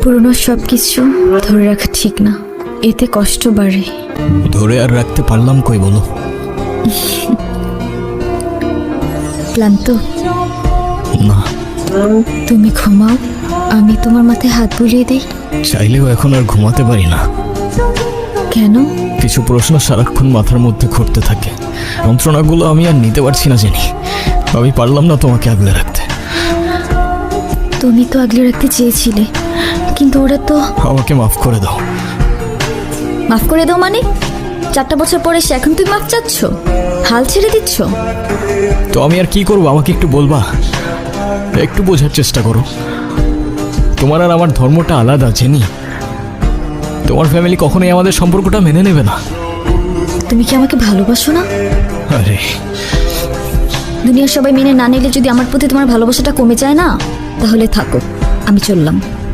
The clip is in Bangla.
পুরনো সব কিছু ধরে রাখা ঠিক না, এতে কষ্ট বাড়ে। ধরে আর রাখতে পারলাম কই বলো? ক্লান্ত? না। তুমি ঘুমাও, আমি তোমার মাথায় হাত বুলিয়ে দেই। চাইলেও এখন আর ঘুমাতে পারি না। কেন? কিছু প্রশ্ন সারাক্ষণ মাথার মধ্যে ঘুরতে থাকে। যন্ত্রণাগুলো আমি আর নিতে পারছি না জানি। আমি পারলাম না তোমাকে আগলে রাখতে। তুমি তো আগলে রাখতে চেয়েছিলে, কিন্তু ওরা তো। আমাকে মাফ করে দাও। মাফ করে দাও মানে? 4টা বছর পরে এসে এখন তুমি মাফ চাচ্ছ? হাল ছেড়ে দিচ্ছ? তো আমি আর কি করবো, আমাকে একটু বলবা? একটু বোঝার চেষ্টা করো। তোমার আর আমার ধর্মটা আলাদা জেনি। তোমার ফ্যামিলি কখনোই আমাদের সম্পর্কটা মেনে নেবে না। তুমি কি আমাকে ভালোবাসো না? আরে দুনিয়ার সবাই মেনে না নিলে যদি আমার প্রতি তোমার ভালোবাসাটা কমে যায় না, তাহলে থাকো, আমি চললাম।